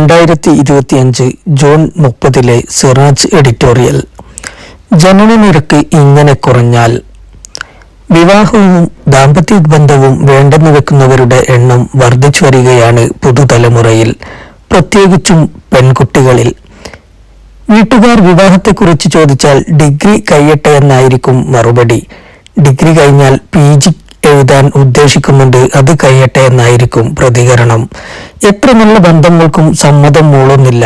2025 June 30 Siraj editorial. ജനനനിരക്ക് ഇങ്ങനെ കുറഞ്ഞാൽ വിവാഹവും ദാമ്പത്യ ബന്ധവും വേണ്ടെന്ന് വെക്കുന്നവരുടെ എണ്ണം വർദ്ധിച്ചു വരികയാണ് പുതുതലമുറയിൽ, പ്രത്യേകിച്ചും പെൺകുട്ടികളിൽ. വീട്ടുകാർ വിവാഹത്തെക്കുറിച്ച് ചോദിച്ചാൽ ഡിഗ്രി കഴിയട്ടെ എന്നായിരിക്കും മറുപടി. ഡിഗ്രി കഴിഞ്ഞാൽ PG എഴുതാൻ ഉദ്ദേശിക്കുന്നുണ്ട്, അത് കഴിയട്ടെ എന്നായിരിക്കും പ്രതികരണം. എത്ര നല്ല ബന്ധങ്ങൾക്കും സമ്മതം മൂളുന്നില്ല.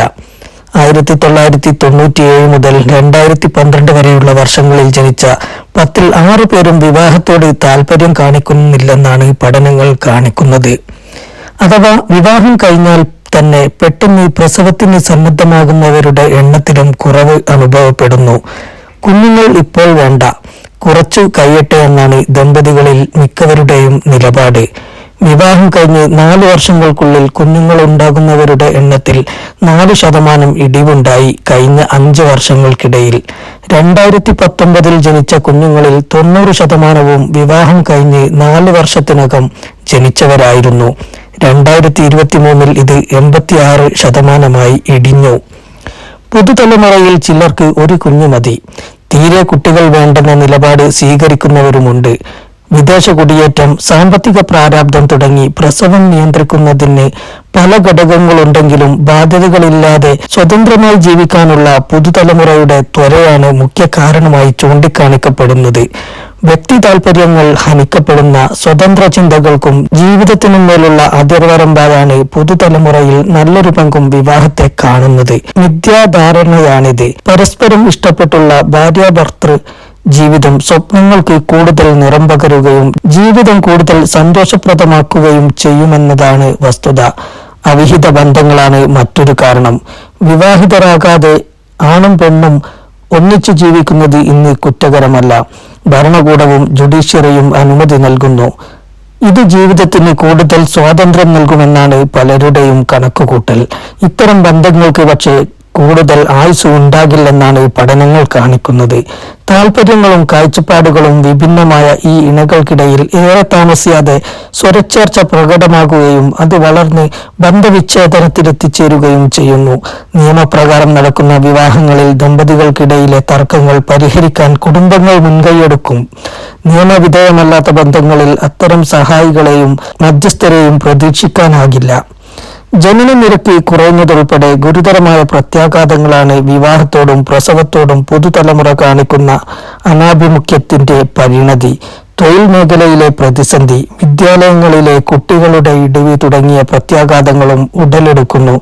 1997 മുതൽ 2012 വരെയുള്ള വർഷങ്ങളിൽ ജനിച്ച 10-ൽ 6 പേരും വിവാഹത്തോട് താല്പര്യം കാണിക്കുന്നില്ലെന്നാണ് പഠനങ്ങൾ കാണിക്കുന്നത്. അഥവാ വിവാഹം കഴിഞ്ഞാൽ തന്നെ പെട്ടെന്ന് പ്രസവത്തിന് സന്നദ്ധമാകുന്നവരുടെ എണ്ണത്തിലും കുറവ് അനുഭവപ്പെടുന്നു. കുഞ്ഞുങ്ങൾ ഇപ്പോൾ വേണ്ട, കുറച്ചു കഴിയട്ടെ എന്നാണ് ദമ്പതികളിൽ മിക്കവരുടെയും നിലപാട്. വിവാഹം കഴിഞ്ഞ് 4 വർഷങ്ങൾക്കുള്ളിൽ കുഞ്ഞുങ്ങൾ ഉണ്ടാകുന്നവരുടെ എണ്ണത്തിൽ 4% ഇടിവുണ്ടായി കഴിഞ്ഞ 5 വർഷങ്ങൾക്കിടയിൽ. 2019 ജനിച്ച കുഞ്ഞുങ്ങളിൽ 90% വിവാഹം കഴിഞ്ഞ് 4 വർഷത്തിനകം ജനിച്ചവരായിരുന്നു. 2023 ഇത് 86% ഇടിഞ്ഞു. പുതുതലമുറയിൽ ചിലർക്ക് ഒരു കുഞ്ഞു മതി, തീരെ കുട്ടികൾ വേണ്ടെന്ന നിലപാട് സ്വീകരിക്കുന്നവരുമുണ്ട്. വിദേശ കുടിയേറ്റം, സാമ്പത്തിക പ്രാരാബ്ധം തുടങ്ങി പ്രസവം നിയന്ത്രിക്കുന്നതിന് പല ഘടകങ്ങളുണ്ടെങ്കിലും ബാധ്യതകളില്ലാതെ സ്വതന്ത്രമായി ജീവിക്കാനുള്ള പുതുതലമുറയുടെ ത്വരയാണ് മുഖ്യ കാരണമായി ചൂണ്ടിക്കാണിക്കപ്പെടുന്നത്. വ്യക്തി താൽപര്യങ്ങൾ ഹനിക്കപ്പെടുന്ന സ്വതന്ത്ര ചിന്തകൾക്കും ജീവിതത്തിനും മേലുള്ള അതിർവരമ്പായാണ് പുതുതലമുറയിൽ നല്ലൊരു പങ്കും വിവാഹത്തെ കാണുന്നത്. മിഥ്യാധാരണയാണിത്. പരസ്പരം ഇഷ്ടപ്പെട്ടുള്ള ഭാര്യാഭർത്തൃ ജീവിതം സ്വപ്നങ്ങൾക്ക് കൂടുതൽ നിറം പകരുകയും ജീവിതം കൂടുതൽ സന്തോഷപ്രദമാക്കുകയും ചെയ്യുമെന്നതാണ് വസ്തുത. അവിഹിത ബന്ധങ്ങളാണ് മറ്റൊരു കാരണം. വിവാഹിതരാകാതെ ആണും പെണ്ണും ഒന്നിച്ചു ജീവിക്കുന്നത് ഇന്ന് കുറ്റകരമല്ല. ഭരണകൂടവും ജുഡീഷ്യറിയും അനുമതി നൽകുന്നു. ഇത് ജീവിതത്തിന് കൂടുതൽ സ്വാതന്ത്ര്യം നൽകുമെന്നാണ് പലരുടെയും കണക്കുകൂട്ടൽ. ഇത്തരം ബന്ധങ്ങൾക്ക് പക്ഷേ കൂടുതൽ ആയുസ് ഉണ്ടാകില്ലെന്നാണ് പഠനങ്ങൾ കാണിക്കുന്നത്. താല്പര്യങ്ങളും കാഴ്ചപ്പാടുകളും വിഭിന്നമായ ഈ ഇണകൾക്കിടയിൽ ഏറെ താമസിയാതെ സ്വരച്ചേർച്ച പ്രകടമാകുകയും അത് വളർന്ന് ബന്ധവിച്ഛേദനത്തിലെത്തിച്ചേരുകയും ചെയ്യുന്നു. നിയമപ്രകാരം നടക്കുന്ന വിവാഹങ്ങളിൽ ദമ്പതികൾക്കിടയിലെ തർക്കങ്ങൾ പരിഹരിക്കാൻ കുടുംബങ്ങൾ മുൻകൈയെടുക്കും. നിയമവിധേയമല്ലാത്ത ബന്ധങ്ങളിൽ അത്തരം സഹായികളെയും മധ്യസ്ഥരെയും പ്രതീക്ഷിക്കാനാകില്ല. ജനനനിരക്ക് കുറയുന്നതുൾപ്പെടെ ഗുരുതരമായ പ്രത്യാഘാതങ്ങളാണ് വിവാഹത്തോടും പ്രസവത്തോടും പുതുതലമുറ കാണിക്കുന്ന അനാഭിമുഖ്യത്തിന്റെ പരിണതി. തൊഴിൽ മേഖലയിലെ പ്രതിസന്ധി, വിദ്യാലയങ്ങളിലെ കുട്ടികളുടെ ഇടിവ് തുടങ്ങിയ പ്രത്യാഘാതങ്ങളും ഉടലെടുക്കുന്നു.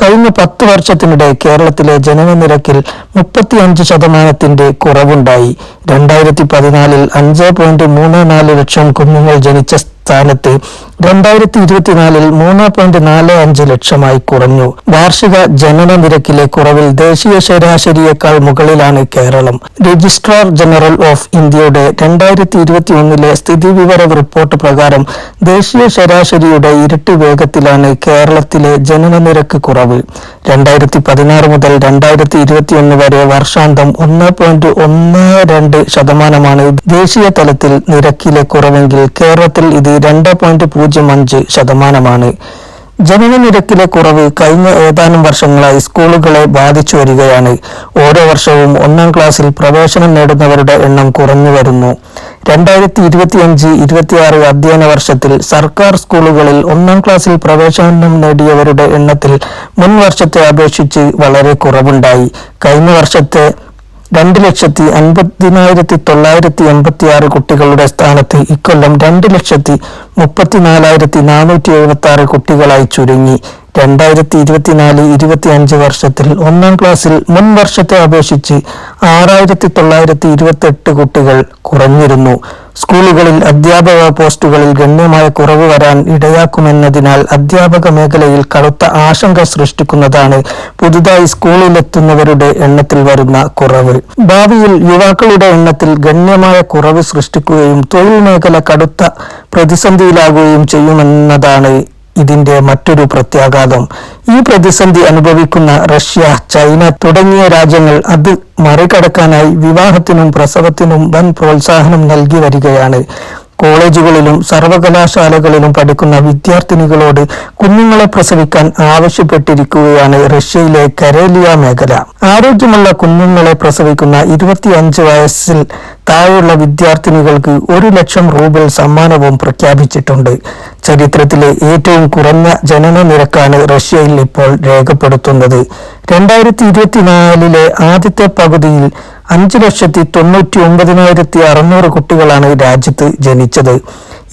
കഴിഞ്ഞ 10 വർഷത്തിനിടെ കേരളത്തിലെ ജനനനിരക്കിൽ 35% കുറവുണ്ടായി. 2014 5.34 ലക്ഷം കുഞ്ഞുങ്ങൾ ജനിച്ച സ്ഥാനത്ത് 2024 3.45 ലക്ഷമായി കുറഞ്ഞു. വാർഷിക ജനന നിരക്കിലെ കുറവിൽ ദേശീയ ശരാശരിയേക്കാൾ മുകളിലാണ് കേരളം. രജിസ്ട്രാർ ജനറൽ ഓഫ് ഇന്ത്യയുടെ 2021 സ്ഥിതിവിവര റിപ്പോർട്ട് പ്രകാരം ദേശീയ ശരാശരിയുടെ ഇരട്ടി വേഗത്തിലാണ് കേരളത്തിലെ ജനന നിരക്ക് കുറവ്. 2016 മുതൽ 2021 വരെ വർഷാന്തം 1.12% ദേശീയ തലത്തിൽ നിരക്കിലെ കുറവെങ്കിൽ കേരളത്തിൽ ഇത് 2.05%. ജനനനിരക്കിലെ കുറവ് കഴിഞ്ഞ ഏതാനും വർഷങ്ങളായി സ്കൂളുകളെ ബാധിച്ചു വരികയാണ്. ഓരോ വർഷവും 1-ാം ക്ലാസ്സിൽ പ്രവേശനം നേടുന്നവരുടെ എണ്ണം കുറഞ്ഞു വരുന്നു. 2025-26 അധ്യയന വർഷത്തിൽ സർക്കാർ സ്കൂളുകളിൽ 1-ാം ക്ലാസ്സിൽ പ്രവേശനം നേടിയവരുടെ എണ്ണത്തിൽ മുൻ വർഷത്തെ അപേക്ഷിച്ച് വളരെ കുറവുണ്ടായി. കഴിഞ്ഞ വർഷത്തെ 2,50,986 കുട്ടികളുടെ സ്ഥാനത്ത് ഇക്കൊല്ലം 2,34,476 കുട്ടികളായി ചുരുങ്ങി. 2024-25 വർഷത്തിൽ 1-ാം ക്ലാസ്സിൽ മുൻ വർഷത്തെ അപേക്ഷിച്ച് 6,928 കുട്ടികൾ കുറഞ്ഞിരുന്നു. സ്കൂളുകളിൽ അധ്യാപക പോസ്റ്റുകളിൽ ഗണ്യമായ കുറവ് വരാൻ ഇടയാക്കുമെന്നതിനാൽ അധ്യാപക മേഖലയിൽ കടുത്ത ആശങ്ക സൃഷ്ടിക്കുന്നതാണ് പുതുതായി സ്കൂളിലെത്തുന്നവരുടെ എണ്ണത്തിൽ വരുന്ന കുറവ്. ഭാവിയിൽ യുവാക്കളുടെ എണ്ണത്തിൽ ഗണ്യമായ കുറവ് സൃഷ്ടിക്കുകയും തൊഴിൽ മേഖല കടുത്ത പ്രതിസന്ധിയിലാകുകയും ചെയ്യുമെന്നതാണ് ഇതിന്റെ മറ്റൊരു പ്രത്യാഘാതം. ഈ പ്രതിസന്ധി അനുഭവിക്കുന്ന റഷ്യ, ചൈന തുടങ്ങിയ രാജ്യങ്ങൾ അത് മറികടക്കാനായി വിവാഹത്തിനും പ്രസവത്തിനും വൻ പ്രോത്സാഹനം നൽകി വരികയാണ്. കോളേജുകളിലും സർവകലാശാലകളിലും പഠിക്കുന്ന വിദ്യാർത്ഥിനികളോട് കുഞ്ഞുങ്ങളെ പ്രസവിക്കാൻ ആവശ്യപ്പെട്ടിരിക്കുകയാണ് റഷ്യയിലെ കരേലിയ മേഖല. ആരോഗ്യമുള്ള കുഞ്ഞുങ്ങളെ പ്രസവിക്കുന്ന 25 വയസ്സിൽ താഴെയുള്ള വിദ്യാർത്ഥിനികൾക്ക് 1 ലക്ഷം റൂബിൾ സമ്മാനവും പ്രഖ്യാപിച്ചിട്ടുണ്ട്. ചരിത്രത്തിലെ ഏറ്റവും കുറഞ്ഞ ജനന നിരക്കാണ് റഷ്യയിൽ ഇപ്പോൾ രേഖപ്പെടുത്തുന്നത്. 2024 ആദ്യത്തെ പകുതിയിൽ 5,99,600 കുട്ടികളാണ് രാജ്യത്ത് ജനിച്ചത്.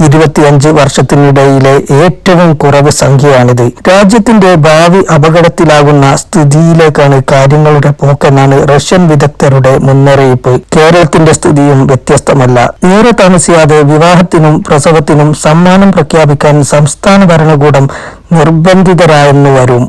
25 വർഷത്തിനിടയിലെ ഏറ്റവും കുറവ് സംഖ്യയാണിത്. രാജ്യത്തിന്റെ ഭാവി അപകടത്തിലാകുന്ന സ്ഥിതിയിലേക്കാണ് കാര്യങ്ങളുടെ പോക്കെന്നാണ് റഷ്യൻ വിദഗ്ധരുടെ മുന്നറിയിപ്പ്. കേരളത്തിന്റെ സ്ഥിതിയും വ്യത്യസ്തമല്ല. ഏറെ താമസിയാതെ വിവാഹത്തിനും പ്രസവത്തിനും സമ്മാനം പ്രഖ്യാപിക്കാൻ സംസ്ഥാന ഭരണകൂടം നിർബന്ധിതരായെന്നു വരും.